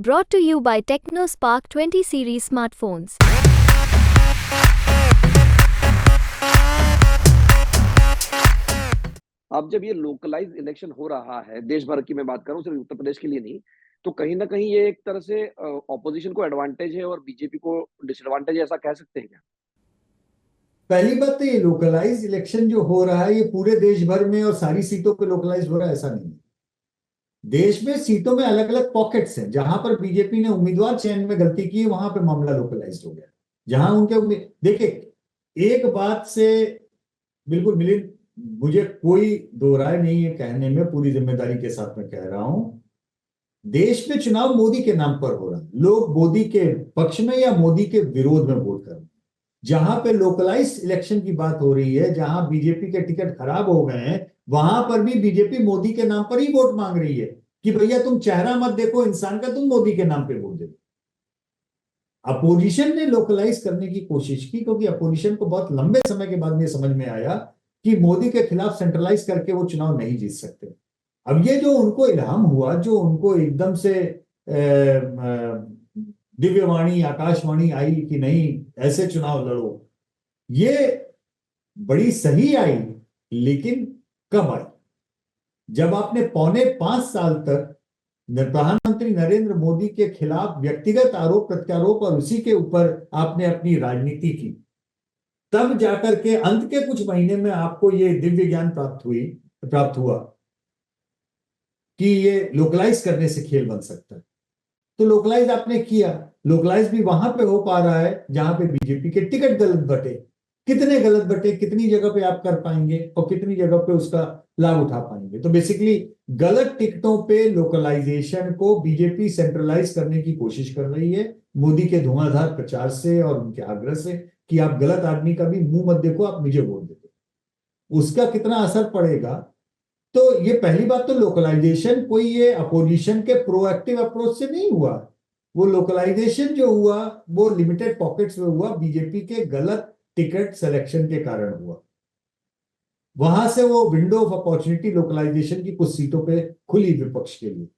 Brought to you by TechnoSpark 20 series smartphones. अब जब ये लोकलाइज इलेक्शन हो रहा है, देश भर की मैं बात कर रहा हूँ, सिर्फ उत्तर प्रदेश के लिए नहीं, तो कहीं न कहीं ये एक तरह से ऑपोज़िशन को एडवांटेज है और बीजेपी को डिसएडवांटेज है, ऐसा कह सकते हैं क्या? पहली बात तो ये लोकलाइज इलेक्शन जो हो रहा है ये पूरे देश भर में और सारी सीटों पे लोकलाइज हो रहा है ऐसा नहीं है। देश में सीटों में अलग अलग पॉकेट्स हैं, जहां पर बीजेपी ने उम्मीदवार चयन में गलती की वहां पे मामला लोकलाइज हो गया। जहां देखिए, एक बात से बिल्कुल मिलित, मुझे कोई दो राय नहीं है कहने में, पूरी जिम्मेदारी के साथ में कह रहा हूं, देश में चुनाव मोदी के नाम पर हो रहा है। लोग मोदी के पक्ष में या मोदी के विरोध में वोट कर रहे हैं। जहां पे लोकलाइज इलेक्शन की बात हो रही है, जहां बीजेपी के टिकट खराब हो गए हैं, वहां पर भी बीजेपी मोदी के नाम पर ही वोट मांग रही है कि भैया तुम चेहरा मत देखो इंसान का, तुम मोदी के नाम पे वोट दे दो। अपोजिशन ने लोकलाइज करने की कोशिश की क्योंकि अपोजिशन को बहुत लंबे समय के बाद में समझ में आया कि मोदी के खिलाफ सेंट्रलाइज करके वो चुनाव नहीं जीत सकते। अब ये जो उनको इल्हाम हुआ, जो उनको एकदम से दिव्यवाणी आकाशवाणी आई कि नहीं ऐसे चुनाव लड़ो, ये बड़ी सही आई, लेकिन कब आई? जब आपने पौने 5 साल तक प्रधानमंत्री नरेंद्र मोदी के खिलाफ व्यक्तिगत आरोप प्रत्यारोप और उसी के ऊपर आपने अपनी राजनीति की, तब जाकर के अंत के कुछ महीने में आपको ये दिव्य ज्ञान प्राप्त हुआ कि ये लोकलाइज करने से खेल बन सकता है। तो लोकलाइज आपने किया, लोकलाइज भी वहां पे हो पा रहा है जहां पे बीजेपी के टिकट गलत बटे। कितने गलत बटे, कितनी जगह पे आप कर पाएंगे और कितनी जगह पे उसका लाभ उठा पाएंगे? तो बेसिकली गलत टिकटों पे लोकलाइजेशन को बीजेपी सेंट्रलाइज करने की कोशिश कर रही है, मोदी के धुआंधार प्रचार से और उनके आग्रह से कि आप गलत आदमी का भी मुंह मत देखो, आप मुझे वोट दे दो। उसका कितना असर पड़ेगा? तो ये पहली बात तो लोकलाइजेशन कोई ये अपोजिशन के प्रोएक्टिव अप्रोच से नहीं हुआ। वो लोकलाइजेशन जो हुआ वो लिमिटेड पॉकेट्स में हुआ, बीजेपी के गलत टिकट सिलेक्शन के कारण हुआ। वहां से वो विंडो ऑफ अपॉर्चुनिटी लोकलाइजेशन की कुछ सीटों पे खुली विपक्ष के लिए।